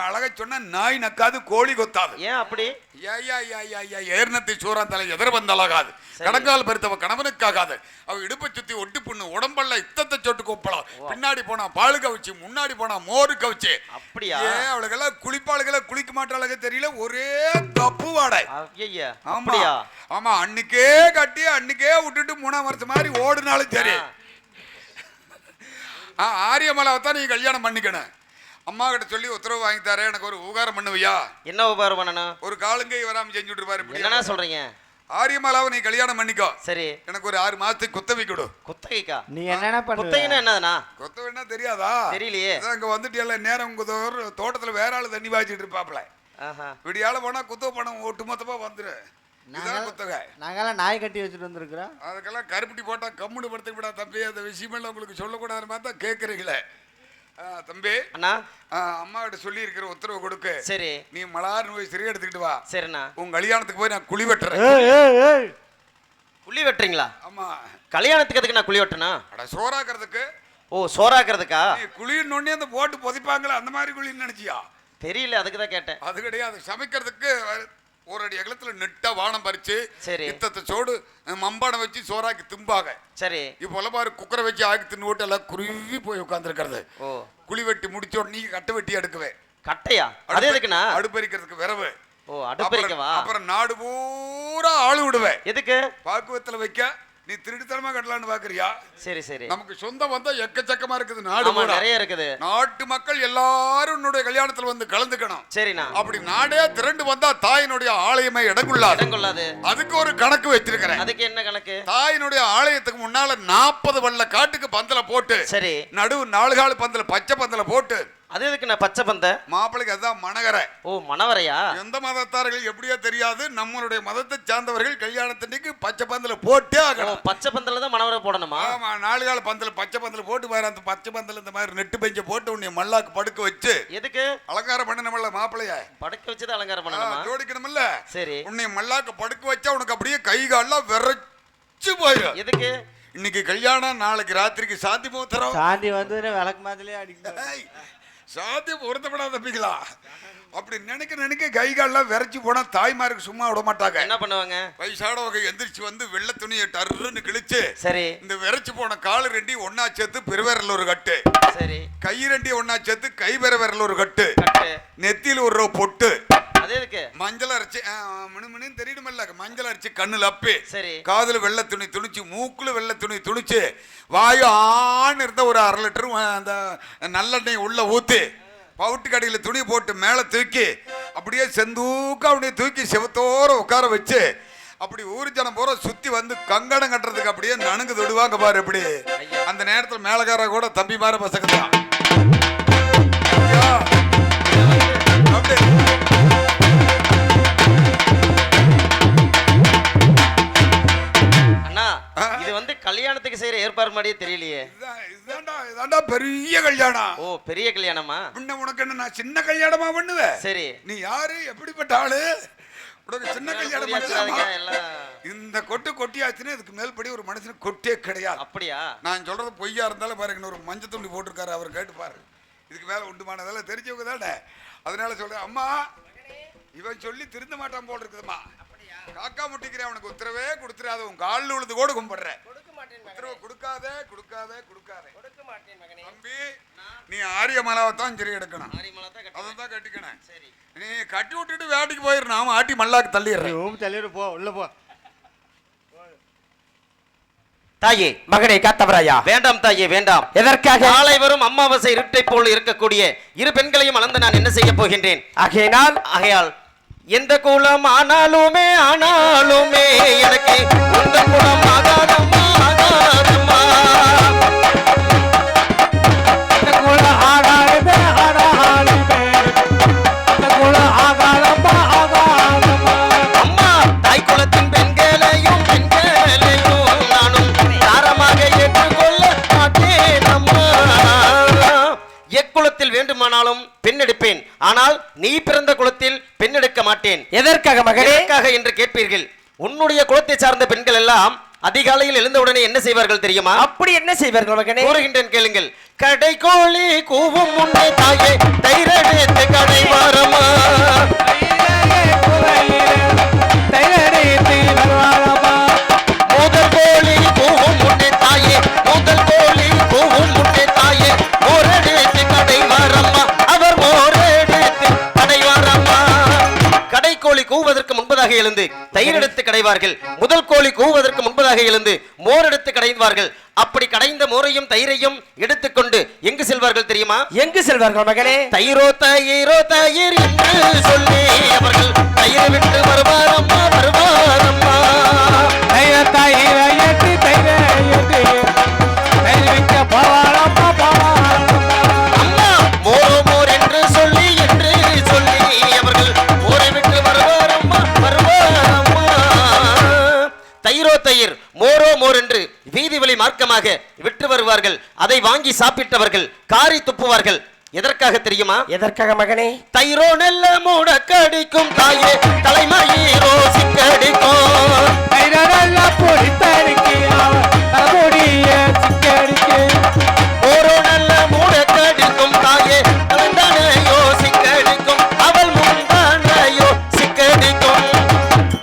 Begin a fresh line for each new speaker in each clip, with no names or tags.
அழகா சொன்ன நாய் நக்காது கோழி கொத்தாது.
ஏன் அப்படி?
ஏர்னத்தை சோறான் தலை எதிர வந்தாலாகாது, கடங்கால் பருத்தவ கணவனுக்காகாது, அவ இடுப்பை சுத்தி ஒட்டி புண்ணு உடம்பல்ல இத்தத்தை சொட்டு கொப்பலாம், பின்னாடி போனா பாலு கவிச்சு, முன்னாடி போனா மோரு கவிச்சு.
அப்படியா?
அவளுக்கெல்லாம் குளிப்பாளுகளை குளிக்க மாட்டாளுக தெரியல, ஒரே கப்பு வாடை.
அப்படியா?
ஆமா, அன்னைக்கே கட்டி அன்னைக்கே விட்டுட்டு 3ஆம் வருஷம் மாதிரி ஓடுனாலும் சரி. ஆரியமலாவை தான் நீங்க கல்யாணம் பண்ணிக்கணும். அம்மா கிட்ட சொல்லி உத்தரவு வாங்கி தரேன், எனக்கு ஒரு உபகாரம் பண்ணுவியா?
என்ன உபகாரம் பண்ணணும்?
ஒரு காலங்கை வராம செஞ்சு விட்டுருப்பாரு.
என்ன சொல்றீங்க?
ஆரியமாலாவை நீ கல்யாணம் பண்ணிக்கோ.
சரி,
எனக்கு ஒரு 6 மாசத்துக்கு குத்தவை கொடு.
குத்தகைக்கா?
நீ என்ன பண்ண?
குத்தகைனா என்னதுனா?
குத்தவைன்னா தெரியாதா?
தெரியலையே.
அங்க வந்துட்டு நேரம் உங்க தோட்டத்துல வேற ஆளு தண்ணி பாய்ச்சிட்டு இருப்பாப்ல. விடியால போனா குத்தவை பணம் ஒட்டுமொத்தமா வந்துரு.
நாங்கெல்லாம் நாய் கட்டி வச்சுட்டு வந்திருக்கிறோம்.
அதுக்கெல்லாம் கருப்பட்டி போட்டா கம்முன்னு படுத்துக்க விடா தம்பி. அந்த விஷயமெல்லாம் உங்களுக்கு சொல்லக்கூடாது மாதிரி தான் கேட்குறீங்களே தம்பி.
அண்ணா,
அம்மா கிட்ட சொல்லி இருக்கிற உத்தரவு கொடுக்கு.
சரி,
நீ மலார்னு போய் சிறை எடுத்துக்கிட்டு வா.
சரிண்ணா.
உங்க கல்யாணத்துக்கு போய் நான் குழி வெட்டுறேன்.
குழி வெட்டுறீங்களா?
ஆமா.
கல்யாணத்துக்கு எதுக்கு நான் குழி வெட்டனா?
அட சோறாக்குறதுக்கு.
ஓ, சோறாக்குறதுக்கா?
குழின்னு ஒண்ணே அந்த போட்டு பொதிப்பாங்களா அந்த மாதிரி குழின்னு நினைச்சியா?
தெரியல, அதுக்கு தான் கேட்டேன்.
அது கிடையாது. சமைக்கிறதுக்கு ஒரு அடி அகலத்துல நெட்டா வானம் பறிச்சு இத்தத்தை சோடு மம்பாடம் வச்சு சோறாக்கி திம்பாக. சரி, இப்போ பாரு குக்கரை வச்சு ஆக்கி தின்னு ஓட்டு எல்லாம் குருவி போய் உட்காந்துருக்கிறது. குழி வெட்டி முடிச்ச உடனே கட்டை வெட்டி எடுக்குவேன்.
கட்டையா? அது எதுக்குண்ணா?
அடுப்பறிக்கிறதுக்கு விரவு.
ஓ, அடுப்பறிக்கவா?
அப்புறம் நாடு பூரா ஆளு விடுவேன்.
எதுக்கு?
பாக்குவத்துல வைக்க. நீ திருட்டுத்தனமா கட்டலான்னு பாக்குறியா?
சரி சரி.
நமக்கு சொந்தம் வந்தா எக்கச்சக்கமா இருக்குது. நாடு
நிறைய இருக்குது.
நாட்டு மக்கள் எல்லாரும் உன்னுடைய கல்யாணத்துல வந்து கலந்துக்கணும்.
சரிண்ணா.
அப்படி நாடே திரண்டு வந்தா தாயினுடைய ஆலயமே இடங்கொள்ளாது. அதுக்கு ஒரு கணக்கு வச்சிருக்கிறேன்.
அதுக்கு என்ன கணக்கு? தாயினுடைய
ஆலயத்துக்கு முன்னால 40 வல்ல காட்டுக்கு பந்தல போட்டு, சரி, நடுவு 4 கால் பந்தல பச்சை பந்தல போட்டு.
அது எதுக்கு நான் பச்சை பந்த?
மாப்பிளைக்கு அதுதான் மணவரை.
ஓ, மணவரையா? எந்த
மதத்தார்கள் எப்படியோ தெரியாது, நம்மளுடைய மதத்தை சார்ந்தவர்கள் கல்யாணத்தன்னைக்கு பச்சை பந்தல போட்டே ஆகணும்.
பச்சை பந்தல தான் மணவரை போடணுமா?
ஆமா, 4 கால பந்தல பச்சை பந்தல போட்டு பாரு. அந்த பச்சை பந்தல இந்த மாதிரி நெட்டு பெஞ்ச போட்டு உன்னை மல்லாக்கு படுக்க வச்சு.
எதுக்கு?
அலங்காரம் பண்ணணும்ல மாப்பிளைய.
படுக்க வச்சது அலங்காரம் பண்ணணுமா?
ஜோடிக்கணும்ல.
சரி.
உன்னை மல்லாக்கு படுக்க வச்சா உனக்கு அப்படியே கை கால்லாம் விரைச்சு போயிடும்.
எதுக்கு?
இன்னைக்கு கல்யாணம், நாளைக்கு ராத்திரிக்கு சாந்தி முகூர்த்தம்.
சாந்தி வந்து விளக்கு மாதிரியே அடிக்கும்.
சாந்தி பொருத்தப்படாத தம்பிங்களா? அப்படி நினைக்க கை கால்லாம் விரைச்சு போனா தாய்மாருக்கு சும்மா விட மாட்டாங்க.
என்ன பண்ணுவாங்க?
வயசானவங்க எந்திரிச்சு வந்து வெள்ளை துணியை டர்ன்னு கிழிச்சு,
சரி, இந்த
விரைச்சு போன காலு ரெண்டி ஒன்னா சேர்த்து பெருவிரல் ஒரு கட்டு,
சரி,
கை ரெண்டி ஒன்னா சேர்த்து கை பெருவிரல் ஒரு கட்டு, நெத்தியில் ஒரு பொட்டு, மஞ்சள் அரைச்சு மினு தெரியுமல்ல, மஞ்சள் அரைச்சு கண்ணுல அப்பி, சரி, காதுல வெள்ளை துணி துணிச்சு, மூக்குல வெள்ளை துணி துணிச்சு, வாயு ஆன்னு இருந்த ஒரு 1/2 லிட்டர் அந்த நல்லெண்ணெய் உள்ள ஊத்தி, பவுட்டு கடையில் துணி போட்டு மேலே தூக்கி அப்படியே செந்தூக்க அப்படியே தூக்கி செவத்தோர உட்கார வச்சு, அப்படி ஊர் ஜனம் போற சுத்தி வந்து கங்கணம் கட்டுறதுக்கு அப்படியே நனுங்கு தொடுவாங்க பாரு. அப்படி அந்த நேரத்தில் மேலக்கார கூட தம்பி மாற பசங்க தான்.
இது வந்து கல்யாணத்துக்கு செய்யற ஏற்பாடு மாதிரியே தெரியலையே.
இதுதான்டா பெரிய கல்யாணம்.
ஓ, பெரிய கல்யாணமா?
முன்ன உனக்கு என்ன நான் சின்ன கல்யாணமா பண்ணுவேன்? சரி, நீ யாரு, எப்படிப்பட்ட ஆளு? உனக்கு சின்ன கல்யாணம் பண்ணலாமா? இந்த கொட்டு கொட்டியாச்சுன்னு இதுக்கு மேல்படி ஒரு மனுஷனுக்கு கொட்டே கிடையாது.
அப்படியா? நான்
சொல்றது பொய்யா இருந்தாலும் பாருங்க, ஒரு மஞ்சள் துணி போட்டிருக்காரு, அவர் கேட்டு பாரு. இதுக்கு மேல உண்டுமானதெல்லாம் தெரிஞ்சவங்க தானே. அதனால சொல்றேன், அம்மா இவன் சொல்லி திருந்த மாட்டான் போல் இருக்குதுமா. காக்கா முட்டிக்கிறேன், அவனுக்கு உத்தரவே கொடுத்துறாத, உன் காலில் உழுது கூட கும்பிடுறேன். உத்தரவு கொடுக்காதே கொடுக்காதே கொடுக்காதே. தம்பி, நீ ஆரியமலாவை தான் சரி எடுக்கணும். அதான் கட்டிக்கணும். நீ கட்டி விட்டுட்டு வேட்டைக்கு போயிரு, நாம ஆட்டி மல்லாக்கு தள்ளிடுறேன்.
போ, உள்ள போ.
தாயே,
மகனை காத்தவராயா?
வேண்டாம் தாயே, வேண்டாம்.
எதற்காக?
நாளை வரும் அமாவாசை இருட்டை போல் இருக்கக்கூடிய 2 பெண்களையும் அளந்து நான் என்ன செய்ய போகின்றேன்.
ஆகையால்
எந்த குலம் ஆனாலுமே எனக்கு உந்த குலம் ஆகாதம்மா, ஆகாதம்மா. அம்மா, தாய் குலத்தின் பெண்களையும் நானும் தாரமாக ஏற்றுக்கொள்ள மாட்டேன் அம்மா. எக்குலத்தில் வேண்டுமானாலும் பெண் எடுப்பேன், ஆனால் நீ பிறந்த குலத்தில் பெண் எடுக்க மாட்டேன்.
எதற்காக மகனே?
எதற்காக என்று கேட்பீர்கள். உன்னுடைய குலத்தை சார்ந்த பெண்கள் எல்லாம் அதிகாலையில் எழுந்தவுடனே என்ன செய்வார்கள் தெரியுமா?
அப்படி என்ன செய்வார்கள் மகனே?
கூறுகின்றேன் கேளுங்கள். கடை கோழி கூவும் முன்னே தாயே தைரடித்து கடைவா கூவுவதற்கு முன்பதாக எழுந்து தயிர் எடுத்து கடைவார்கள். முதல் கோழி கூவுவதற்கு முன்பதாக எழுந்து மோர் எடுத்து கடைவார்கள். அப்படி கடைந்த மோரையும் தயிரையும் எடுத்துக்கொண்டு எங்கு செல்வார்கள் தெரியுமா?
எங்கு செல்வார்கள் மகனே?
தயிரோ தயிர் என்று சொல்லி அவர்கள் தயிரை விட்டு வருவாரம்மா வருவாரம்மா. அம்மா மோரோ மோர் என்று சொல்லி அவர்கள் மோரை விட்டு வருவாரம்மா வருவாரம்மா. தயிரோ தயிர் மோரோ மோர் என்று வீதி வழி மார்க்கமாக விட்டு வருவார்கள். அதை வாங்கி சாப்பிட்டவர்கள் காரி துப்புவார்கள். எதற்காக தெரியுமா?
எதற்காக மகனே?
தயிரோ நெல்ல மூட கடிக்கும் தாயே தலைமயிரோ சிக்கடிக்கும். ஓரோ நல்ல மூட கடிக்கும் தாயே தலைந்தானையோ சிக்கடிக்கும் அவள் முந்தானையோ சிக்கடிக்கும்.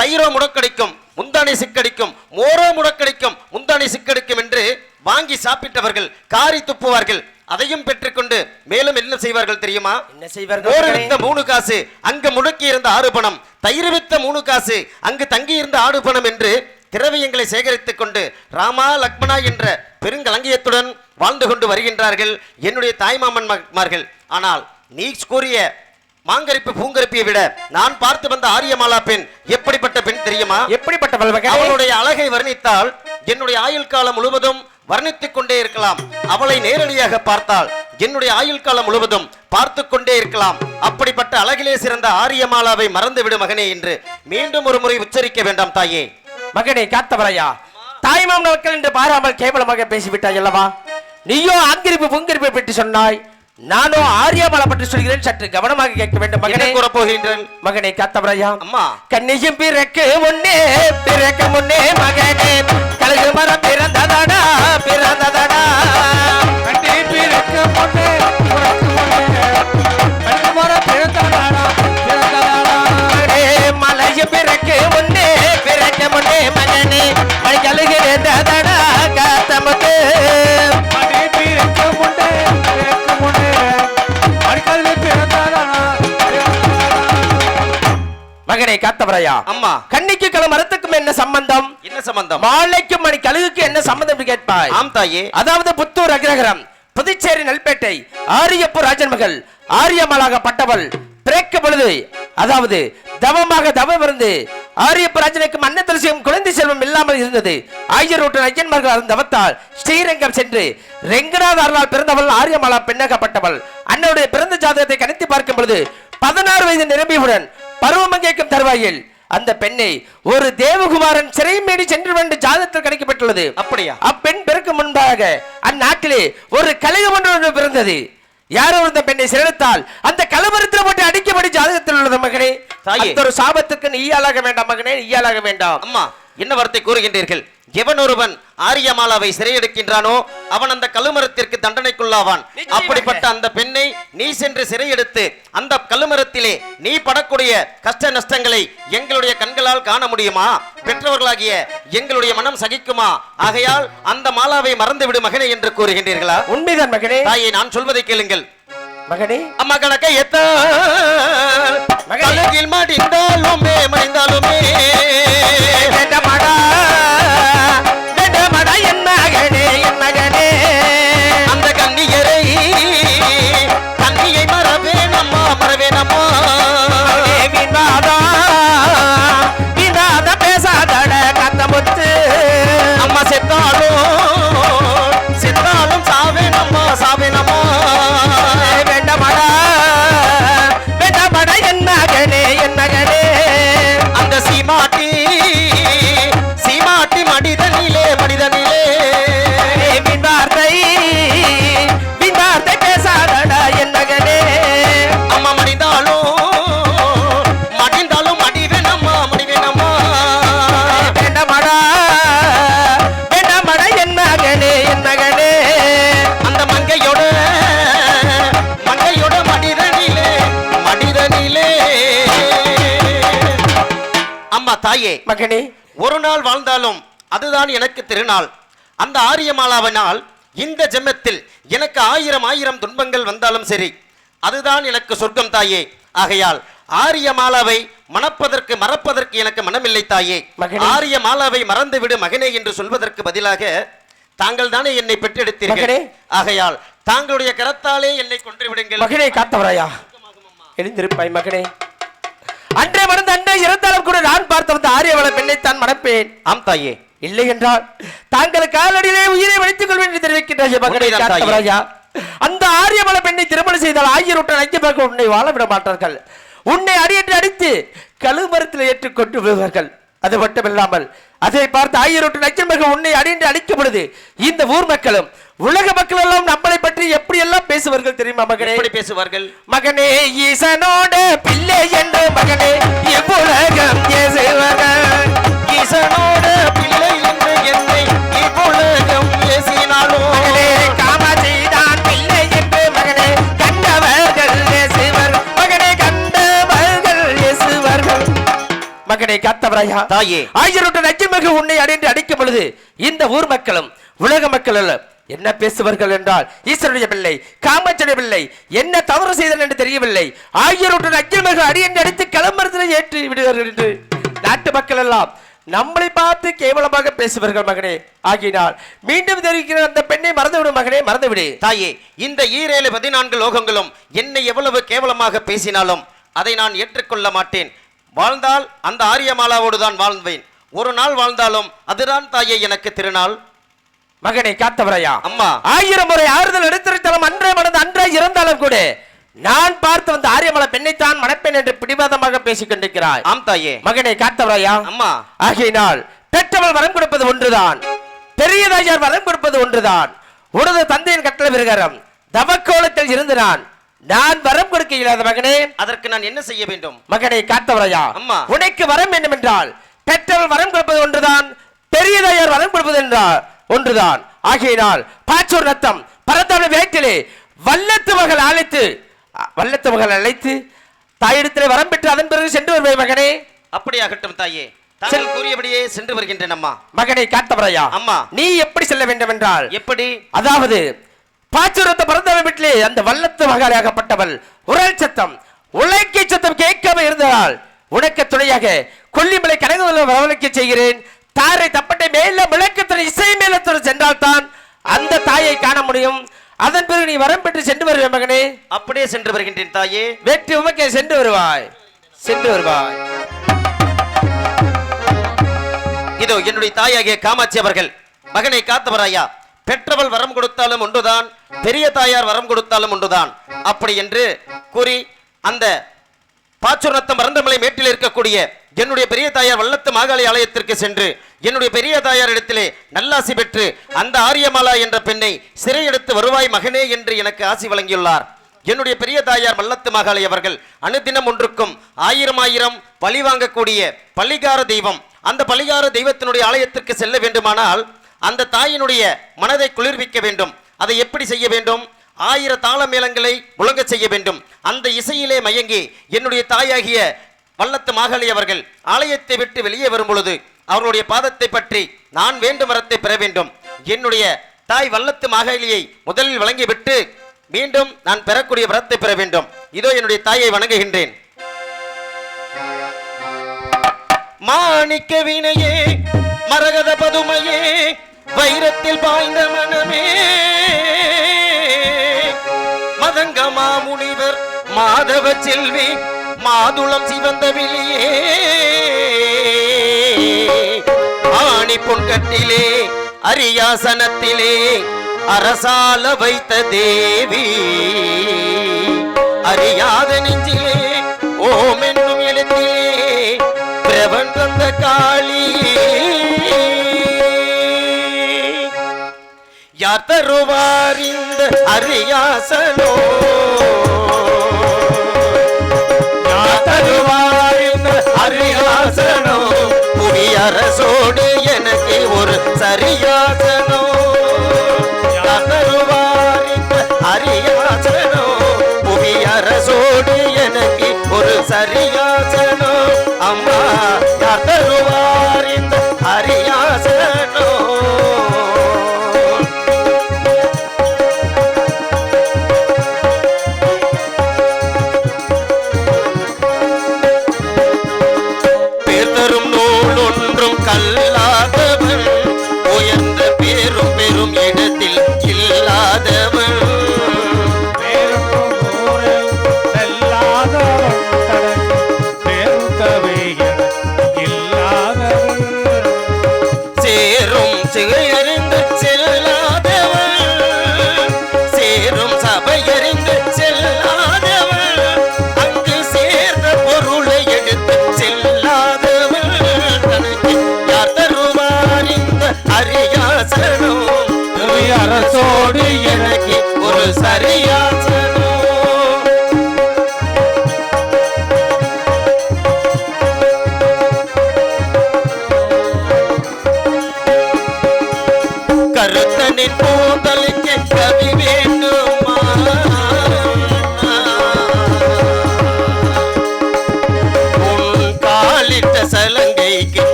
தயிரோ முடக்கடிக்கும் முந்தானை சிக்கடிக்கும் மோரோ முடக்கடிக்கும் முந்தானை சிக்கடிக்கும் என்று வாங்கி சாப்பிட்டவர்கள் காரி துப்புவார்கள். அதையும் பெற்றுக்கொண்டு மேலும் என்ன செய்வார்கள் தெரியுமா?
என்ன செய்வார்கள்?
மோர் வித்த 3 காசு அங்கு முடக்கி இருந்த 6 பணம், தயிர் வித்த 3 காசு அங்கு தங்கி இருந்த 6 பணம் என்று திரவியங்களை சேகரித்துக் கொண்டு ராமா லக்மணா என்ற பெருங்கலங்கியத்துடன் வாழ்ந்து கொண்டு வருகின்றார்கள் என்னுடைய தாய்மாமன்மார்கள். ஆனால் நீ கூறிய மாங்கரிப்பு பூங்கரிப்பியை விட நான் பார்த்து வந்த ஆரியமாலா பெண் எப்படிப்பட்ட பெண் தெரியுமா?
எப்படிப்பட்டவள் மகனே?
அவளுடைய அழகை வர்ணித்தால் என்னுடைய ஆயுள் காலம் முழுவதும் வர்ணித்துக் கொண்டே இருக்கலாம். அவளை நேரடியாக பார்த்தால் என்னுடைய ஆயுள் காலம் முழுவதும் பார்த்து கொண்டே இருக்கலாம். அப்படிப்பட்ட அழகிலே சிறந்த ஆரியமாலாவை மறந்துவிடு மகனே என்று மீண்டும் ஒரு முறை உச்சரிக்க வேண்டாம் தாயே.
மகனே காத்தவரையா, தாய்மாமன் மக்கள் என்று பாராமல் கேவலமாக பேசிவிட்டாய் அல்லவா? நீயோ ஆங்கிரிப்பு பொங்கிரிப்பை பற்றி சொன்னாய், நானோ ஆரியமாலா பற்றி சொல்கிறேன். சற்று கவனமாக கேட்க வேண்டும் மகனே.
கூற போகின்றேன்
மகனே காத்தவரையா,
அம்மா
கண்ணியும் பிறக்கு முன்னே மகனே கழுகு மரம் பிறந்ததடா பிறந்ததடா. கண்ணி பிறக்கு முன்னே கழுகு மரம் பிறந்ததடா பிறந்ததடா. மலையும் பிறக்கு முன்னே மகனே மணி கழுகு இருந்ததடா காத்தமுத்து. மணி பிறக்கு முன்னே மணி கழுகு பிறந்ததடா. மகனே காத்தவரையா,
அம்மா
கண்ணிக்கு கல மரத்துக்கும் என்ன சம்பந்தம்?
என்ன சம்பந்தம்?
மாலைக்கும் மணி கழுகுக்கு என்ன சம்பந்தம் என்று கேட்பாய்.
ஆம் தாயே.
அதாவது புத்தூர் அக்ரஹாரம் புதுச்சேரி நெல்பேட்டை ஆரியப்பூர் ராஜன் மகள் ஆரியமாலாகப்பட்டவள் பிறக்க பொழுது, அதாவது தவமாக தவம் இருந்து ஆரியப்பூர் ராஜனுக்கு அன்னதரிசியும் குழந்தை செல்வம் இல்லாமல் இருந்தது. 1000 ஐயன்மார்கள் அந்த தவத்தால் ஸ்ரீரங்கம் சென்று ரெங்கநாத அருளால் பிறந்தவள் ஆரியமாலா பெண்ணாகப்பட்டவள். அன்னுடைய பிறந்த ஜாதகத்தை கணித்து பார்க்கும் பொழுது 16 வயது நிரம்பியவுடன் பருவம் கேட்கும் தருவாயில் அந்த பெண்ணை ஒரு தேவகுமாரன் சிறை மீறி சென்று வந்து ஜாதகத்தில் கிடைக்கப்பட்டுள்ளது.
அப்படியா?
அப்பெண் பிறக்கும் முன்பாக அந்நாட்டிலே ஒரு கலிகம் ஒன்று பிறந்தது. யாரோ இந்த பெண்ணை சிறைத்தால் அந்த கலவரத்தில் போட்டு அடிக்கப்படி ஜாதகத்தில் உள்ளது மகனே. அந்த ஒரு சாபத்துக்கு நீ ஆளாக வேண்டாம் மகனே, நீ ஆளாக வேண்டாம்.
அம்மா என்ன வார்த்தை கூறுகின்றீர்கள்? எவன் ஒருவன் ஆரியமாலாவை சிறையெடுக்கின்றானோ அவன் அந்த கழுமரத்திற்கு தண்டனைக்குள்ளாவான். அப்படிப்பட்ட அந்த பெண்ணை நீ சென்று சிறையெடுத்து அந்த கழுமரத்திலே நீ படக்கூடிய கஷ்ட நஷ்டங்களை எங்களுடைய கண்களால் காண முடியுமா? பெற்றவர்களாகிய எங்களுடைய மனம் சகிக்குமா? ஆகையால் அந்த மாலாவை மறந்துவிடு மகனே என்று கூறுகின்றீர்களா?
உண்மைதான் மகனே.
தாயே நான் சொல்வதை கேளுங்கள்
மகனே.
அம்மா கணக்கை எத்தகில் மடிந்தாலுமே மடிந்தாலுமே அந்த கன்னியரை கன்னியை மறவேனம்மா மறவேனம்மா.
பேசாதட கத்தமுத்து
அம்மா செத்தாலும் செத்தாலும் சாவேனம்மா சாவேனம்மா.
வேண்டமடா வேண்டமடா என் மகனே என் மகனே.
அந்த சீமாட்டி சீமாட்டி மடிதனிலே மடிதனிலே
விவார்த்தை பேசாதடா என் மகனே.
அம்மா மடிந்தாலும் மடிந்தாலும் மடிவேனம்மா மடிவேனம்மா.
வேண்டமடா வேண்டமடா என் மகனே என் மகனே.
அந்த மங்கையோட மங்கையோட மடிதனிலே மடிதனிலே. அம்மா தாயே
மகனே,
ஒரு நாள் வாழ்ந்தாலும் அதுதான் எனக்கு திருநாள். அந்த ஆரியமாலாவினால் இந்த ஜென்மத்தில் எனக்கு 1000 துன்பங்கள் வந்தாலும் சரி அதுதான் எனக்கு சொர்க்கம் தாயே. ஆகையால் ஆரியமாலாவை மணப்பதற்கு மறப்பதற்கு எனக்கு மனமில்லை தாயே. ஆரியமாலாவை மறந்துவிடு மகனே என்று சொல்வதற்கு பதிலாக தாங்கள் தானே என்னை பெற்றெடுத்தீர்கள். ஆகையால் தாங்களுடைய கரத்தாலே என்னை கொன்று விடுங்கள்.
மகனே காத்தவராயா, எழுந்திருப்பாய் மகனே. அன்றே மறந்து அன்றே இறந்தாலும் கூட நான் பார்த்த வந்த ஆரியவள பெண்ணைத்தான் மணப்பேன்.
ஆம் தாயே.
இல்லை என்றால் தாங்கள் காலடியிலே உயிரை வைத்துக் கொள்வேன் என்று தெரிவிக்கின்றாய் மகனே காத்தவராயா. அந்த ஆரியவள பெண்ணை திருமணம் செய்தால் 1000 ஐக்கியமாக உன்னை வாழ விட மாட்டார்கள். உன்னை அடியேற்று அடித்து கழுமரத்தில் ஏற்றுக்கொண்டு விடுவார்கள். அது மட்டுமில்லாமல் அதை பார்த்து 1000 ஐக்கியமாக உன்னை அடிந்து அடிக்கும் பொழுது இந்த ஊர் மக்களும் உலக மக்கள் எல்லாம் நம்மளை பற்றி எப்படி எல்லாம் பேசுவார்கள் தெரியுமா மகனே?
எப்படி பேசுவார்கள்?
மகனே ஈசனோட பிள்ளை என்று மகனே எவ்வுலகம் பேசுவார்கள்.
ஈசனோட பிள்ளை என்று என்னை இவ்வுலகம் பேசினாலும்
மகனே காமஜிதான் பிள்ளை என்று மகனே கண்டவர்கள் பேசுவார்கள். மகனே கண்டவர்கள் பேசுவார்கள். மகனே காத்தவராயா
தாயே,
1000 ஐக்கியமாக உன்னை அடைந்து அடிக்கும் பொழுது இந்த ஊர் மக்களும் உலக மக்கள் என்ன பேசுவார்கள் என்றால் ஈஸ்வருடைய பிள்ளை காமச்சடைய பிள்ளை என்ன தவறு செய்தார் என்று தெரியவில்லை. 1000 ஐக்கியமாக அடியென்று அடித்து களமரத்தில் ஏற்றி விடுவார்கள் என்று நாட்டு மக்கள் எல்லாம் நம்மளை பார்த்து கேவலமாக பேசுவார்கள் மகனே. ஆகினால் மீண்டும் தெரிவிக்கிற அந்த பெண்ணை மறந்துவிடும் மகனே, மறந்துவிடு.
தாயே, இந்த 14 லோகங்களும் என்னை எவ்வளவு கேவலமாக பேசினாலும் அதை நான் ஏற்றுக்கொள்ள மாட்டேன். வாழ்ந்தால் அந்த ஆரியமாலாவோடு தான் வாழ்வேன். ஒரு நாள் வாழ்ந்தாலும் அதுதான் தாயே எனக்கு திருநாள்.
மகனை காத்தவரையா
அம்மா
1000 முறை ஆறுதல் எடுத்திருந்தாலும் அன்றே மனது அன்றே இறந்தாலும் கூட நான் பார்த்து வந்த ஆரியமலை பெண்ணைத்தான் மணப்பெண் என்று பிடிவாதமாக பேசிக் கொண்டிருக்கிறாய்.
ஆம் தாயே.
மகனை காத்தவரையா
அம்மா
ஆகையினால் பெற்றவள் வரம் கொடுப்பது ஒன்றுதான், பெரியதாயார் வரம் கொடுப்பது ஒன்றுதான். உனது தந்தையின் கட்டளை பிரகாரம் தவக்கோலத்தில் இருந்து நான் வரம் கொடுக்க இயலாத மகனே.
அதற்கு நான் என்ன செய்ய வேண்டும்?
மகனை காத்தவரையா
அம்மா
உனக்கு வரம் வேண்டும் என்றால் பெற்றவள் வரம் கொடுப்பது ஒன்றுதான், பெரியதாயார் வரம் கொடுப்பது என்றால் ஒன்றுதான். ஆகையினால் பாச்சூர் ரத்தம் பரந்தாம வேட்டிலே வல்லத்து மகள் அழைத்து தாயிடத்திலே வரம் பெற்று அதன் பிறகு சென்று வருவேன் மகனே.
அப்படியாகட்டும் தாயே, தாங்கள் கூறியபடியே சென்று வருகின்றேன் அம்மா.
மகனை காத்தவரையா
அம்மா
நீ எப்படி செல்ல வேண்டும் என்றால்
எப்படி?
அதாவது பாச்சூரத்த பரந்தாம வீட்டிலே அந்த வல்லத்து மகாராகப்பட்டவள் உரல் சத்தம் உலக்கை சத்தம் கேட்காம இருந்தால் உனக்கு துணையாக கொல்லிமலை கனகவல்ல வரவழைக்க செய்கிறேன். தாரை தப்பட்டை மேல விளக்கத்துறை இசை மேலத்துறை சென்றால் தான் அந்த தாயை காண முடியும். அதன் பிறகு நீ வரம் பெற்று சென்று வருவேன் மகனே.
அப்படியே சென்று வருகின்றேன் தாயே.
வெற்றி உமக்கே சென்று வருவாய்.
இதோ என்னுடைய தாயாகிய காமாட்சி அவர்கள் மகனை காத்தவராயா பெற்றவள் வரம் கொடுத்தாலும் ஒன்றுதான், பெரிய தாயார் வரம் கொடுத்தாலும் ஒன்றுதான் அப்படி என்று கூறி அந்த பாச்சுரத்தம் மறந்தமலை மேட்டில் இருக்கக்கூடிய என்னுடைய பெரிய தாயார் வல்லத்து மாகாளி ஆலயத்திற்கு சென்று என்னுடைய பெரிய தாயார் இடத்திலே நல்லாசி பெற்று அந்த ஆரியமாலா என்ற பெண்ணை சிறை எடுத்து வருவாய் மகனே என்று எனக்கு ஆசி வழங்கியுள்ளார். என்னுடைய பெரிய தாயார் வல்லத்து மாகாளி அவர்கள் அனுதினம் ஒன்றுக்கும் 1000 பழி வாங்கக்கூடிய பள்ளிகார தெய்வம். அந்த பள்ளிகார தெய்வத்தினுடைய ஆலயத்திற்கு செல்ல வேண்டுமானால் அந்த தாயினுடைய மனதை குளிர்விக்க வேண்டும். அதை எப்படி செய்ய வேண்டும்? 1000 தாள மேளங்களை முழங்க செய்ய வேண்டும். அந்த இசையிலே மயங்கி என்னுடைய தாயாகிய வல்லத்து மாகாளி அவர்கள் ஆலயத்தை விட்டு வெளியே வரும் பொழுது அவர்களுடைய பாதத்தை பற்றி நான் வேண்டும் வரத்தை பெற வேண்டும். என்னுடைய தாய் வல்லத்து மாகாளியை முதலில் வழங்கிவிட்டு மீண்டும் நான் பெறக்கூடிய வரத்தை பெற வேண்டும். இதோ என்னுடைய தாயை வணங்குகின்றேன். மாணிக்க வீணையே மரகத பதுமையே வைரத்தில் பாய்ந்த மனமே மதங்கமா முனிவர் மாதவ செல்வி மாதுளம் சிவந்த விழியே ஆணி பொன்கட்டிலே அரியாசனத்திலே அரசால வைத்த தேவி அறியாத நெஞ்சிலே ஓம் என்னும் எழுத்திலே பிரபன் தந்த காளி யார் தருவார் இந்த அரியாசனோ யார் தருவார் இந்த அரியாசனோ புவி அரசோடு எனக்கு ஒரு சரியாசனோ யார் தருவார் இந்த அரியாசனோ புவி அரசோடு எனக்கு ஒரு சரியாசனோ அம்மா யார் தருவார் இந்த அரியாசனோ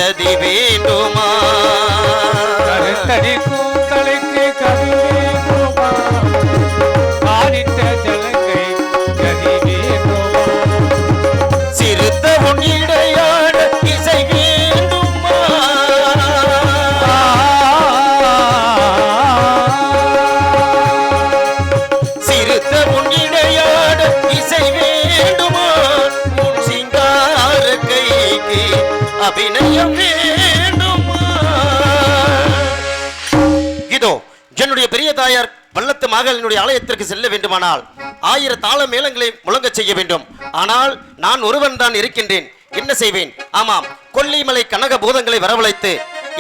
கதி வேண்டுமா
கருத்தடி கூந்தலுக்கு கதி வேண்டுமா காலிட்ட ஜலங்கை கதி வேண்டுமா
சிறுத்த உன்னிடையாட இசை வேண்டுமா சிறுத்த உன்னிடையாட இசை வேண்டுமா உன் சிங்கார கைக்கு அபிநயம் வேண்டுமா இதோ என்னுடைய பெரிய தாயார் வல்லத்து மகளினுடைய ஆலயத்திற்கு செல்ல வேண்டுமானால் 1000 தாள மேளங்களை முழங்க செய்ய வேண்டும். ஆனால் நான் ஒருவன் தான் இருக்கின்றேன், என்ன செய்வேன்? ஆமாம், கொல்லிமலை கனக பூதங்களை வரவழைத்து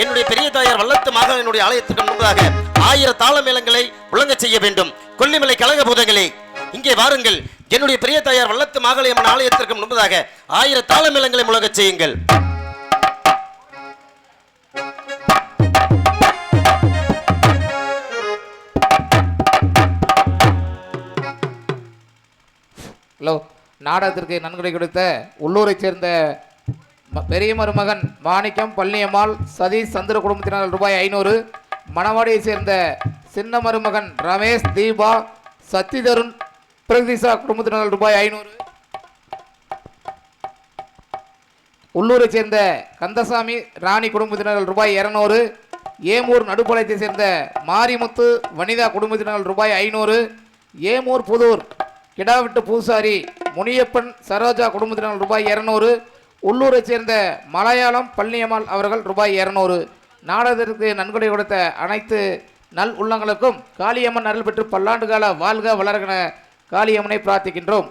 என்னுடைய பெரிய தாயார் வல்லத்து மகளினுடைய ஆலயத்திற்கு முன்பதாக 1000 தாள மேளங்களை முழங்க செய்ய வேண்டும். கொல்லிமலை கனக பூதங்களே, இங்கே வாருங்கள். என்னுடைய பெரிய தாயார் வல்லத்து மகளியம்மன் ஆலயத்திற்கு முன்பதாக 1000 தாள மேளங்களை முழங்க செய்யுங்கள்.
ஹலோ, நாடகத்திற்கு நன்கொடை கொடுத்த உள்ளூரைச் சேர்ந்த பெரிய மருமகன் மாணிக்கம், பழனியம்மாள், சதீஷ், சந்திர குடும்பத்தினர் ரூபாய் 500. மணவாடியை சேர்ந்த சின்ன மருமகன் ரமேஷ், தீபா, சத்திதருண், பிரகதீஷா குடும்பத்தினர் ரூபாய் 500. உள்ளூரைச் சேர்ந்த கந்தசாமி, ராணி குடும்பத்தினர் ரூபாய் 200. ஏமூர் நடுப்பாளையத்தை சேர்ந்த மாரிமுத்து, வனிதா குடும்பத்தினர் ரூபாய் 500. ஏமூர் புதூர் கிடாவிட்டு பூசாரி முனியப்பன், சரோஜா குடும்பத்தினர் ரூபாய் 200. உள்ளூரை சேர்ந்த மலையாளம் பழனியம்மாள் அவர்கள் ரூபாய் 200. நாடகத்திற்கு நன்கொடை கொடுத்த அனைத்து நல் உள்ளங்களுக்கும் காளியம்மன் அருள் பெற்று பல்லாண்டு கால வாழ்க வளர்கன காளியம்மனை பிரார்த்திக்கின்றோம்.